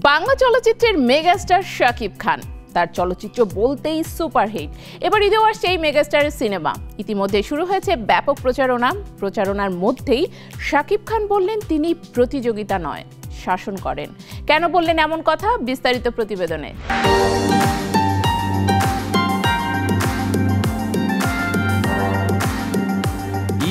বাংলা চলচ্চিত্রের মেগাস্টার শাকিব খান তার চলচ্চিত্র বলতেই সুপারহিট। এবার ঈদেও আসছে এই মেগাস্টারের সিনেমা। ইতিমধ্যে শুরু হয়েছে ব্যাপক প্রচারণার মধ্যেই শাকিব খান বললেন তিনি প্রতিযোগিতা নয়, শাসন করেন। কেন বললেন এমন কথা, বিস্তারিত প্রতিবেদনে।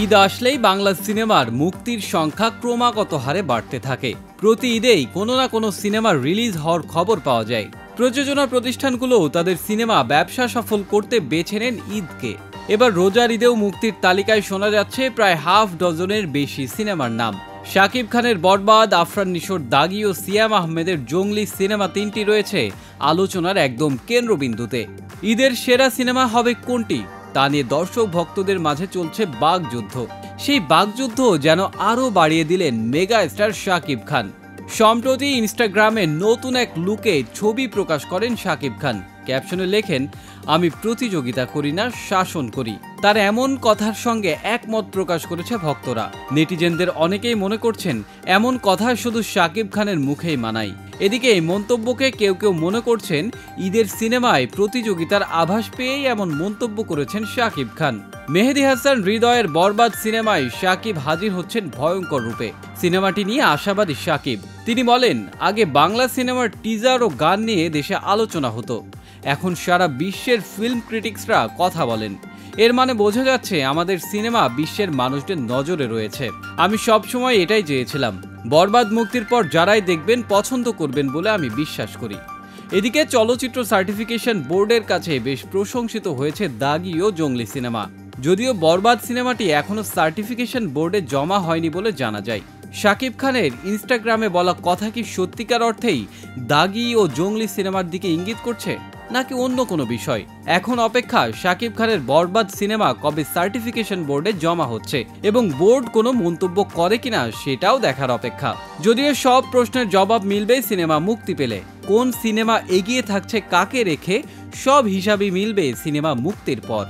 ঈদ আসলেই বাংলা সিনেমার মুক্তির সংখ্যা ক্রমাগত হারে বাড়তে থাকে। প্রতি ঈদেই কোনো না কোনো সিনেমার রিলিজ হওয়ার খবর পাওয়া যায়। প্রযোজনা প্রতিষ্ঠানগুলোও তাদের সিনেমা ব্যবসা সফল করতে বেছে নেন ঈদকে। এবার রোজার ঈদেও মুক্তির তালিকায় শোনা যাচ্ছে প্রায় হাফ ডজনের বেশি সিনেমার নাম। শাকিব খানের বরবাদ, আফরান নিশোর দাগি ও সিয়াম আহমেদের জঙ্গলি সিনেমা তিনটি রয়েছে আলোচনার একদম কেন্দ্রবিন্দুতে। ঈদের সেরা সিনেমা হবে কোনটি তা নিয়ে দর্শক ভক্তদের মাঝে চলছে বাকযুদ্ধ। সেই বাকযুদ্ধ যেন আরও বাড়িয়ে দিলেন মেগা স্টার শাকিব খান। সম্প্রতি ইনস্টাগ্রামে নতুন এক লুকে ছবি প্রকাশ করেন শাকিব খান। ক্যাপশনে লেখেন, আমি প্রতিযোগিতা করি না, শাসন করি। তার এমন কথার সঙ্গে একমত প্রকাশ করেছে ভক্তরা। নেটিজেনদের অনেকেই মনে করছেন এমন কথা শুধু শাকিব খানের মুখেই মানায়। এদিকে এই মন্তব্যকে কেউ কেউ মনে করছেন ঈদের সিনেমায় প্রতিযোগিতার আভাস পেয়েই এমন মন্তব্য করেছেন শাকিব খান। মেহেদী হাসান হৃদয়ের বরবাদ সিনেমায় শাকিব হাজির হচ্ছেন ভয়ঙ্কর রূপে। সিনেমাটি নিয়ে আশাবাদী শাকিব। তিনি বলেন, আগে বাংলা সিনেমার টিজার ও গান নিয়ে দেশে আলোচনা হতো, এখন সারা বিশ্বের ফিল্ম ক্রিটিক্সরা কথা বলেন। এর মানে বোঝা যাচ্ছে আমাদের সিনেমা বিশ্বের মানুষদের নজরে রয়েছে। আমি সবসময় এটাই চেয়েছিলাম, বরবাদ মুক্তির পর যারাই দেখবেন পছন্দ করবেন বলে আমি বিশ্বাস করি। এদিকে চলচ্চিত্র সার্টিফিকেশন বোর্ডের কাছে বেশ প্রশংসিত হয়েছে দাগি ও জঙ্গলি সিনেমা। যদিও বরবাদ সিনেমাটি এখনো সার্টিফিকেশন বোর্ডে জমা হয়নি বলে জানা যায়। শাকিব খানের ইনস্টাগ্রামে বলা কথা কি সত্যিকার অর্থেই দাগি ও জঙ্গলি সিনেমার দিকে ইঙ্গিত করছে, নাকি অন্য কোনো বিষয়? এখন অপেক্ষা শাকিব খানের বরবাদ সিনেমা কবে সার্টিফিকেশন বোর্ডে জমা হচ্ছে এবং বোর্ড কোনো মন্তব্য করে কিনা সেটাও দেখার অপেক্ষা। যদিও সব প্রশ্নের জবাব মিলবে সিনেমা মুক্তি পেলে। কোন সিনেমা এগিয়ে থাকছে কাকে রেখে, সব হিসাবই মিলবে সিনেমা মুক্তির পর।